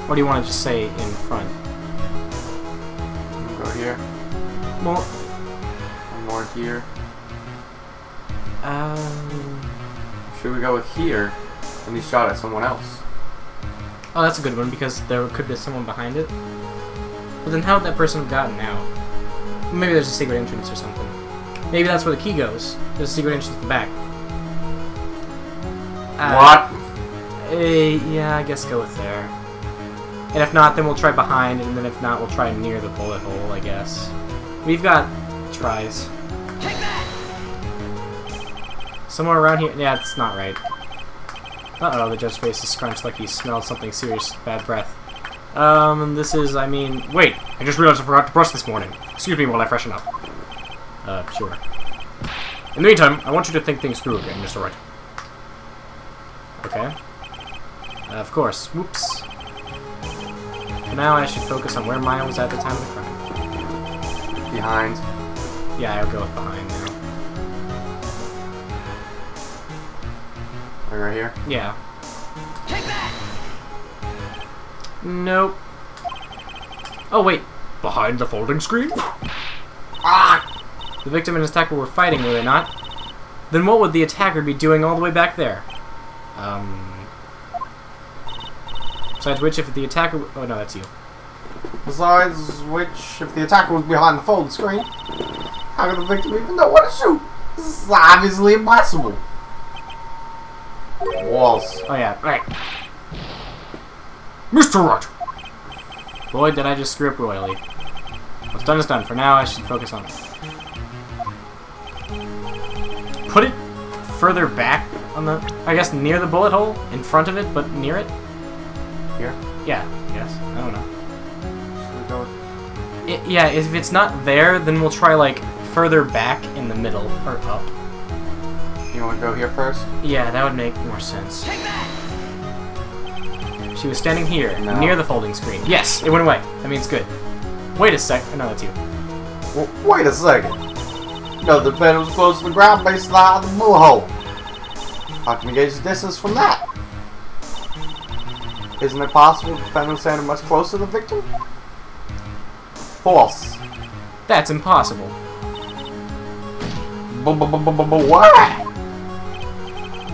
Or do you want to just say in front? Go here. Well, One more here. Should we go with here? And he shot at someone else. Oh, that's a good one, because there could be someone behind it. But then how would that person have gotten out? Maybe there's a secret entrance or something. Maybe that's where the key goes. There's a secret entrance at the back. What? Yeah, I guess go with there. And if not, then we'll try behind, and then if not, we'll try near the bullet hole, I guess. We've got tries. Take that! Somewhere around here. Yeah, it's not right. Uh-oh, the judge's face is scrunched like he smelled something serious. Bad breath. This is, I mean... Wait! I just realized I forgot to brush this morning. Excuse me while I freshen up. Sure. In the meantime, I want you to think things through again, Mr. Wright. Okay. Of course. Whoops. For now, I should focus on where Maya was at the time of the crime. Behind. Yeah, I'll go with behind now. Right here? Yeah. Take that! Nope. Oh, wait. Behind the folding screen? Ah! The victim and his attacker were fighting, were they not? Then what would the attacker be doing all the way back there? Besides which, if the attacker... Oh, no, that's you. Besides which, if the attacker was behind the folding screen, how could the victim even know what to shoot? This is obviously impossible. Walls. Oh, yeah, right. Mr. Wright! Boy, did I just screw up royally. What's done is done. For now, I should focus on it. Put it further back on the... I guess near the bullet hole? In front of it, but near it? Here? Yeah, I guess. I don't know. Should we go with... Yeah, if it's not there, then we'll try, like, further back in the middle, or up. You want to go here first? Yeah, that would make more sense. Take that! She was standing here, No. near the folding screen. Yes, it went away. That means good. Wait a sec. Oh, no, that's you. Well, wait a second. No, the bed was close to the ground based on the bullet hole. How can we gauge the distance from that? Isn't it possible the defendant was standing much closer to the victim? False. That's impossible. What?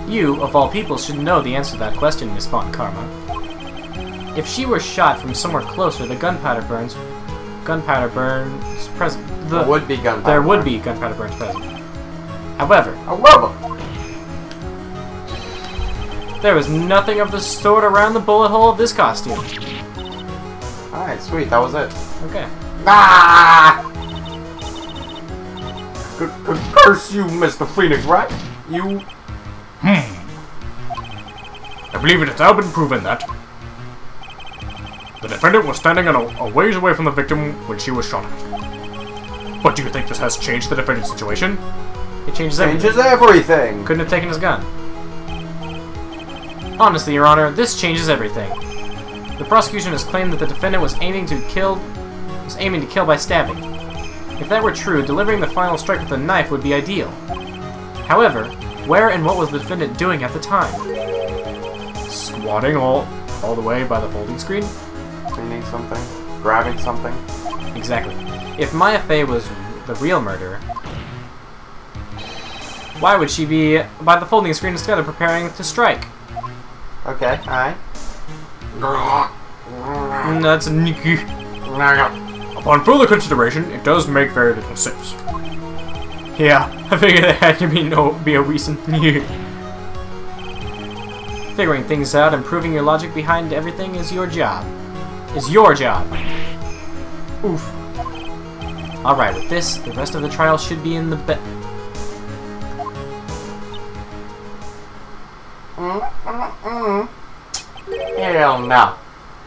You, of all people, should know the answer to that question, Miss Font Karma. If she were shot from somewhere closer, the gunpowder burns present. There would be gunpowder. There would be gunpowder burns present. However, there was nothing of the sort around the bullet hole of this costume. Alright, sweet, that was it. Okay. Ah! Curse you, Mr. Phoenix, right? You... I believe it has now been proven that the defendant was standing a ways away from the victim when she was shot at. But do you think this has changed the defendant's situation? It changes everything. Changes everything! Couldn't have taken his gun. Honestly, Your Honor, this changes everything. The prosecution has claimed that the defendant was aiming to kill by stabbing. If that were true, delivering the final strike with a knife would be ideal. However, where and what was the defendant doing at the time? Squatting all the way by the folding screen? Cleaning something? Grabbing something? Exactly. If Maya Fey was the real murderer, why would she be by the folding screen instead preparing to strike? Okay, alright. That's Nikki. Upon further consideration, it does make very little sense. Yeah, I figured there had to be a reason. Figuring things out and proving your logic behind everything is your job. Oof. Alright, with this, the rest of the trial should be in the Hell no.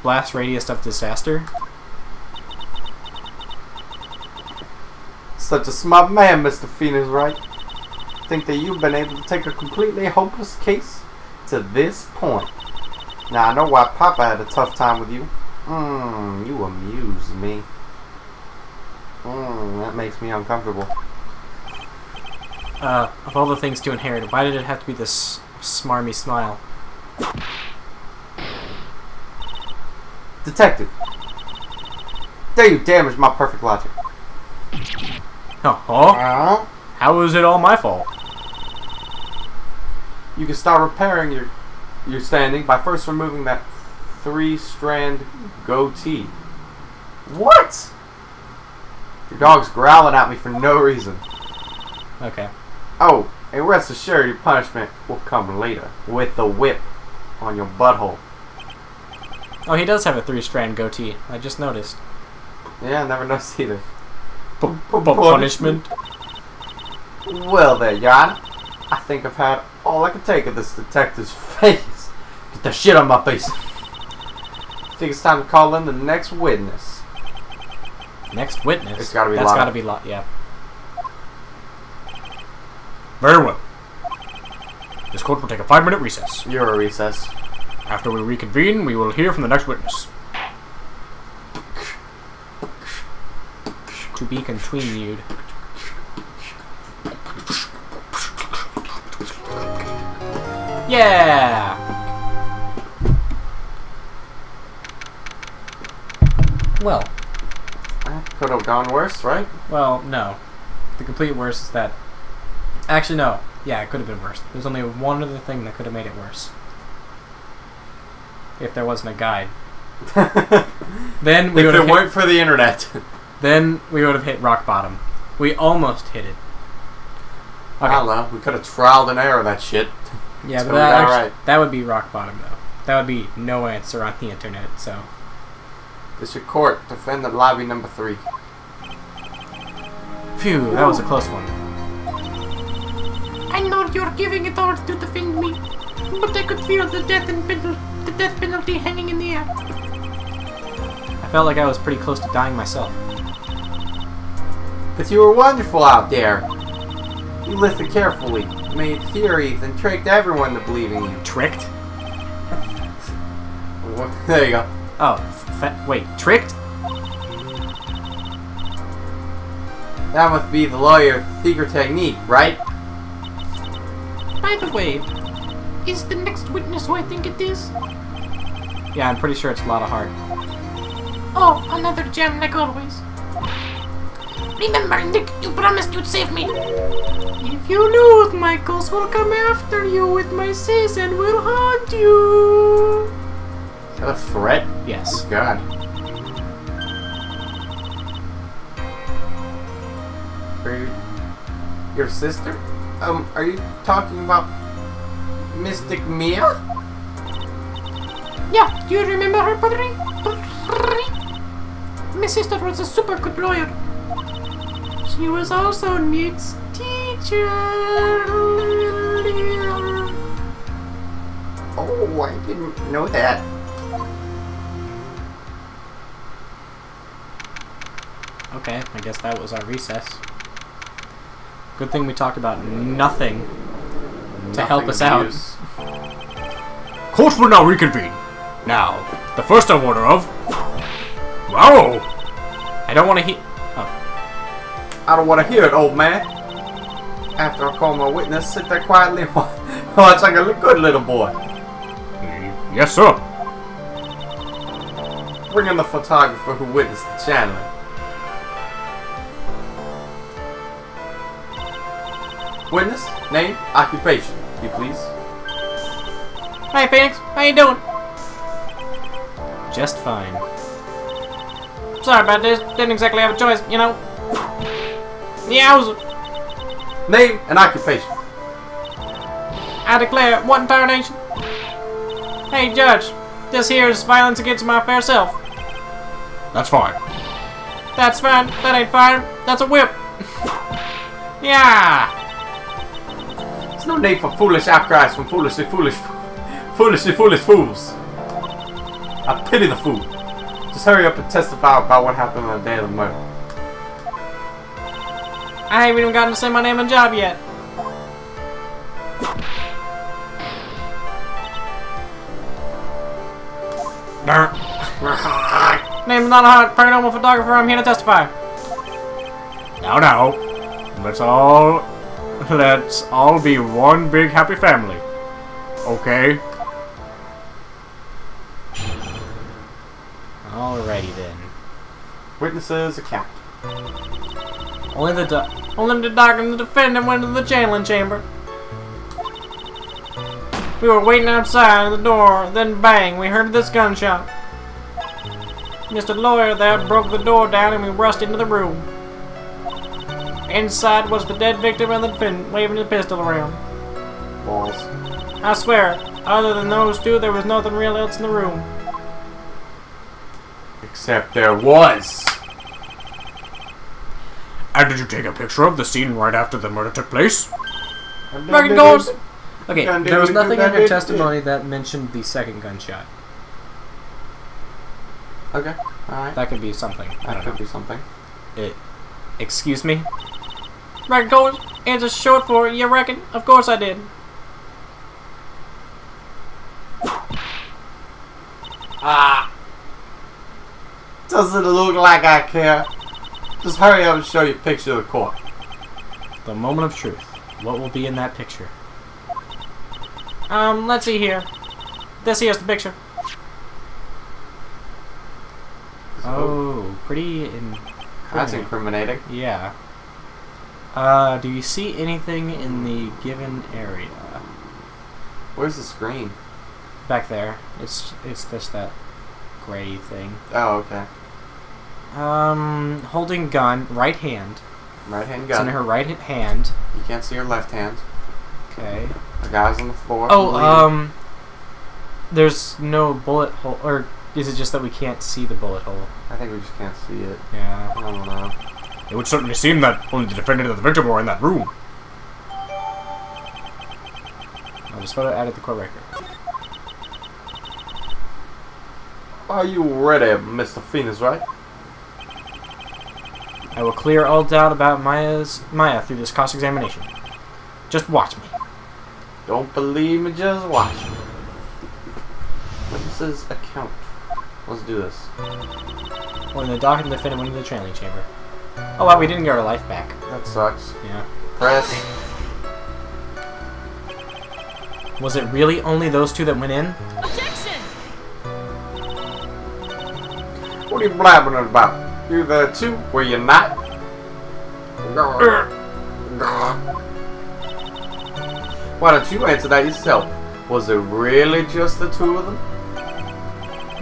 blast radius of disaster. Such a smart man, Mr. Phoenix, right? Think that you've been able to take a completely hopeless case to this point. Now, I know why Papa had a tough time with you. You amuse me. That makes me uncomfortable. Of all the things to inherit, why did it have to be this smarmy smile? Detective. There you damaged my perfect logic. Huh? How is it all my fault? You can start repairing your standing by first removing that 3-strand goatee. What? Your dog's growling at me for no reason. Okay. Oh, and rest assured your punishment will come later with the whip on your butthole. Oh, he does have a 3-strand goatee. I just noticed. Yeah, I never noticed either. Punishment? Well there, Your Honor. I think I've had all I can take of this detective's face. Get the shit on my face. I think it's time to call in the next witness. Next witness? It's gotta be That's Lana. gotta be yeah. Very well. This court will take a 5-minute recess. You're a recess. After we reconvene, we will hear from the next witness. To be continued. Yeah! Well. That could have gone worse, right? Well, no. The complete worst is that... Actually, no. Yeah, it could have been worse. There's only one other thing that could have made it worse. If there wasn't a guide. Then we would have weren't for the internet. Then we would have hit rock bottom. We almost hit it. I don't know. We could have trialed and error that shit. Yeah, but that would be rock bottom, though. That would be no answer on the internet, so... District Court, defendant lobby number 3. Phew, that was a close one. I know you're giving it all to defend me, but I could feel the death penalty hanging in the air. I felt like I was pretty close to dying myself. But you were wonderful out there. You listened carefully, made theories, and tricked everyone to believing you. Tricked? There you go. Oh, wait, tricked? That must be the lawyer's secret technique, right? By the way, is the next witness who I think it is? Yeah, I'm pretty sure it's a lot of heart. Oh, another gem like always. Remember, Nick, you promised you'd save me. If you lose, my ghost will come after you with my sis and will haunt you. Is that a threat? Yes. God. Your sister? Are you talking about Mystic Mia? Yeah, do you remember her, Padre? My sister was a super good lawyer. She was also Nick's teacher. Oh, I didn't know that. Okay, I guess that was our recess. Good thing we talked about nothing to help us out. Court will now reconvene. Now, the first order of... Wow! I don't want to hear... I don't want to hear it, old man. After I call my witness, sit there quietly and watch like a good little boy. Yes, sir. Bring in the photographer who witnessed the channeling. Witness, name, occupation, you please. Hi, Phoenix. How you doing? Just fine. Sorry about this. Didn't exactly have a choice, you know. Yowza. Name and occupation. I declare one tarnation. Hey, Judge. This here is violence against my fair self. That's fine. That's fine. That ain't fine. That's a whip. Yeah. There's no need for foolish outcries from foolish fools. I pity the fool. Just hurry up and testify about what happened on the day of the murder. I haven't even gotten to say my name and job yet. Name's not a hot paranormal photographer. I'm here to testify. Now, let's all be one big happy family. Okay? Alrighty then. Witnesses account. Only the doc and the defendant went to the JnLgame chamber. We were waiting outside the door, then bang, we heard this gunshot. Mr. Lawyer there broke the door down and we rushed into the room. Inside was the dead victim and the defendant waving his pistol around. Balls. I swear, other than those two, there was nothing real else in the room. Except there was. And did you take a picture of the scene right after the murder took place? Record goes! Okay, there was nothing in your testimony that mentioned the second gunshot. Okay, alright. That could be something. I That don't could know. be something. Excuse me? Record goes! Answer short for, you reckon? Of course I did. Ah! Doesn't look like I care. Just hurry up and show your picture to the court. The moment of truth. What will be in that picture? Let's see here. This here's the picture. Oh, pretty That's incriminating. Yeah. Do you see anything in the given area? Where's the screen? Back there. It's just that gray thing. Oh, okay. Holding gun, right hand. Right hand It's in gun. her right hand. You can't see her left hand. Okay. The guy's on the floor. Oh, there's no bullet hole, or is it just that we can't see the bullet hole? I think we just can't see it. Yeah. I don't know. It would certainly seem that only the defendant and the victim were in that room. I'll just photo added the court record. Are you ready, Mr. Phoenix, right? I will clear all doubt about Maya through this cross-examination. Just watch me. Don't believe me, just watch. Witnesses account. Let's do this. When the doc and the defendant went into the JnLgame chamber. Oh wow, we didn't get our life back. That sucks. Yeah. Press. Was it really only those two that went in? Objection! What are you blabbering about? You're there too? Were you not? Why don't you answer that yourself? Was it really just the two of them?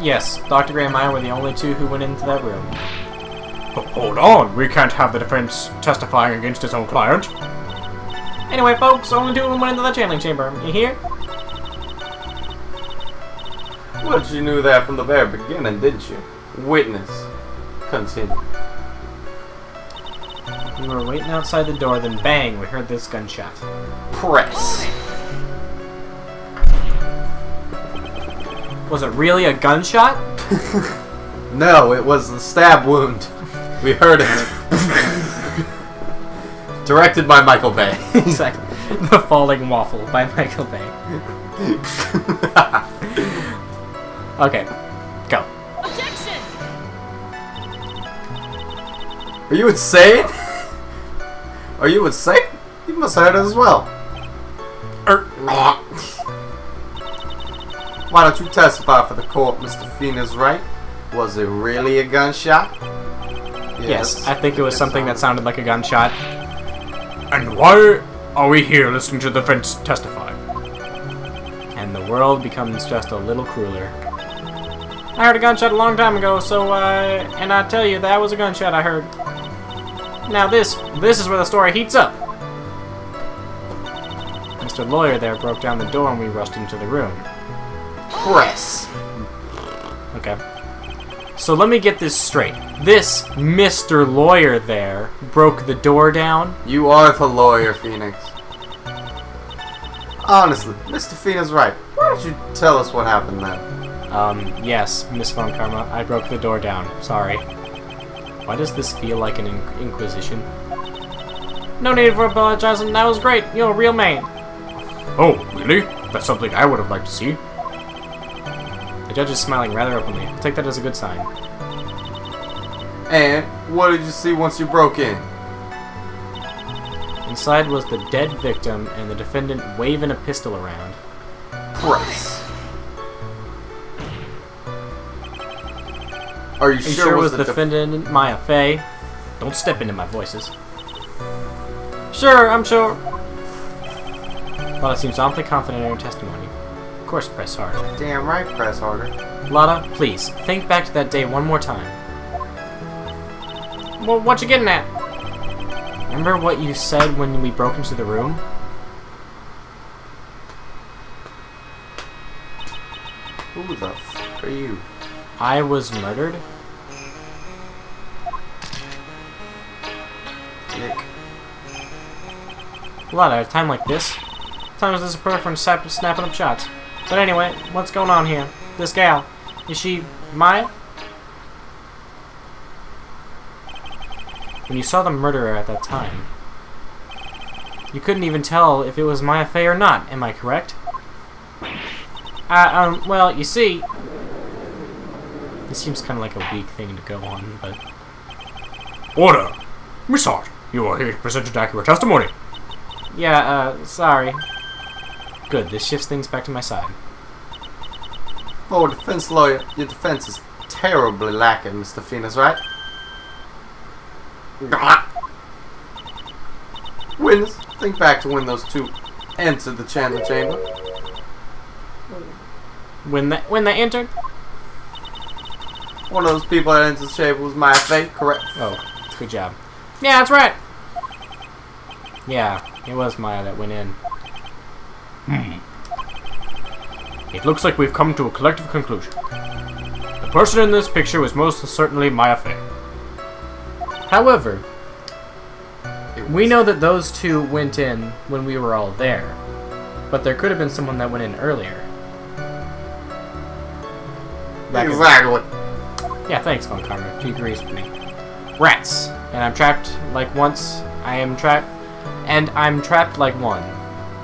Yes, Dr. Gray and Maya were the only two who went into that room. But hold on, we can't have the defense testifying against his own client. Anyway, folks, only two of them went into the JnLgame chamber. You hear? Well, you knew that from the very beginning, didn't you? Witness. Continue. We were waiting outside the door, then bang, we heard this gunshot. Press. Was it really a gunshot? No, it was the stab wound. We heard it. Directed by Michael Bay. Exactly. The Falling Waffle by Michael Bay. Okay, go. Objection! Are you insane? Are you insane? You must have heard it as well. Why don't you testify for the court, Mr. Phoenix, right? Was it really a gunshot? Yes, I think it was something that sounded like a gunshot. And why are we here listening to the defense testify? And the world becomes just a little crueler. I heard a gunshot a long time ago, so, and I tell you, that was a gunshot I heard. Now this is where the story heats up. Mr. Lawyer there broke down the door and we rushed into the room. Press. Okay. So let me get this straight. This Mr. Lawyer there broke the door down? You are the lawyer, Phoenix. Honestly, Mr. Phoenix, right? Why don't you tell us what happened then? Yes, Miss Von Karma, I broke the door down. Sorry. Why does this feel like an inquisition? No need for apologizing. That was great. You're a real man. Oh, really? That's something I would have liked to see. The judge is smiling rather openly. I'll take that as a good sign. And what did you see once you broke in? Inside was the dead victim and the defendant waving a pistol around. Press. Are you sure it was the defendant Maya Fey? Don't step into my voices. Sure, I'm sure. Lotta seems awfully confident in her testimony. Of course, press hard. Damn right, press harder. Lotta, please, think back to that day one more time. Well, what you getting at? Remember what you said when we broke into the room? Who the f*** are you? I was murdered? Dick. Lotta, at a time like this, sometimes this is perfect for snapping up shots. But anyway, what's going on here? This gal, is she Maya? When you saw the murderer at that time, you couldn't even tell if it was Maya Fey or not, am I correct? Well, you see... This seems kind of like a weak thing to go on, but... Order! Miss Hart, you are here to present an accurate testimony. Yeah, sorry. Good, this shifts things back to my side. Oh, defense lawyer, your defense is terribly lacking, Mr. Phoenix, right? Witness, think back to when those two entered the Chandler chamber. When they entered? One of those people that entered the chamber was Maya Fey, correct? Oh, good job. Yeah, that's right. Yeah, it was Maya that went in. It looks like we've come to a collective conclusion. The person in this picture was most certainly Maya Fey. However, we know that those two went in when we were all there. But there could have been someone that went in earlier. Exactly. Yeah, thanks, Von Karma. He agrees with me. Rats. And I'm trapped like once. I'm trapped like one.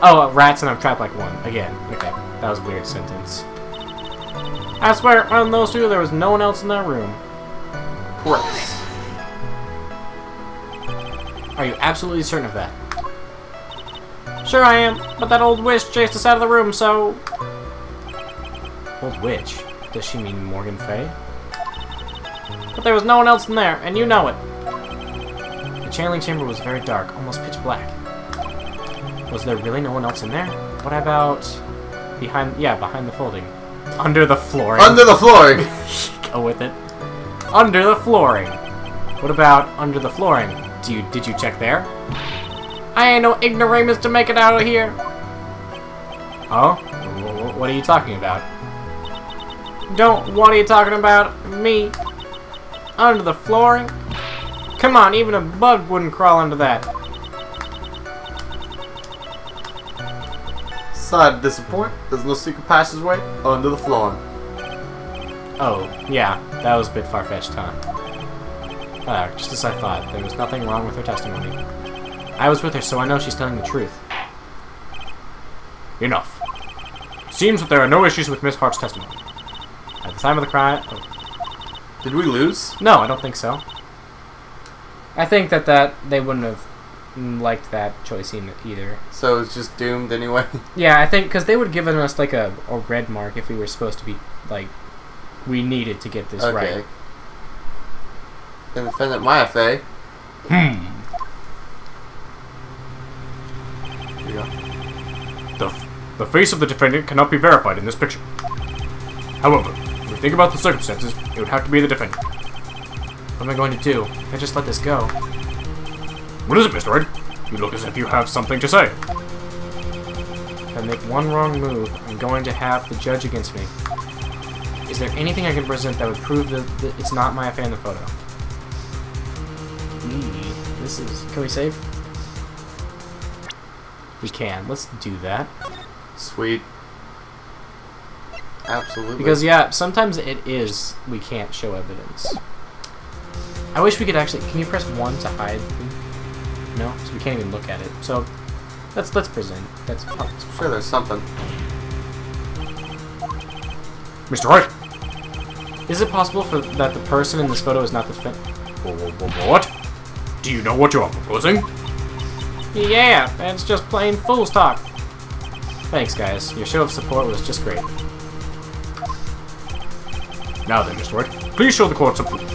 Oh, rats and I'm trapped like one. Again. Okay. That was a weird sentence. I swear, on those two, there was no one else in that room. Correct. Are you absolutely certain of that? Sure I am, but that old witch chased us out of the room, so... Old witch? Does she mean Morgan Fey? But there was no one else in there, and you know it. The channeling chamber was very dark, almost pitch black. Was there really no one else in there? What about... behind the folding. Under the flooring. Under the flooring! Go with it. Under the flooring. What about under the flooring? Did you check there? I ain't no ignoramus to make it out of here. Oh? What are you talking about? What are you talking about? Me? Under the flooring? Come on, even a bug wouldn't crawl under that. Sorry to disappoint, there's no secret passageway under the flooring. Oh, yeah, that was a bit far-fetched, huh? Just as I thought, there was nothing wrong with her testimony. I was with her, so I know she's telling the truth. Enough. It seems that there are no issues with Miss Hart's testimony. At the time of the crime... Oh. Did we lose? No, I don't think so. I think that they wouldn't have liked that choice either. So it's just doomed anyway? Yeah, I think, because they would have given us, like, a red mark if we were supposed to be, like, we needed to get this right. Then defendant Maya Fey. Here you go. The face of the defendant cannot be verified in this picture. However, if we think about the circumstances, it would have to be the defendant. What am I going to do if I just let this go? What is it, Mr. Wright? You look as if you have something to say. If I make one wrong move, I'm going to have the judge against me. Is there anything I can present that would prove that it's not Maya Fey in the photo? This is... Can we save? We can. Let's do that. Sweet. Absolutely. Because, yeah, sometimes it is we can't show evidence. I wish we could actually... Can you press 1 to hide? No? So we can't even look at it. So, let's present. That's I'm sure there's something. Mr. Wright! Is it possible that the person in this photo is not the defendant? What? Do you know what you are proposing? Yeah, it's just plain fool's talk. Thanks, guys. Your show of support was just great. Now then, Mr. Wright, please show the court some proof.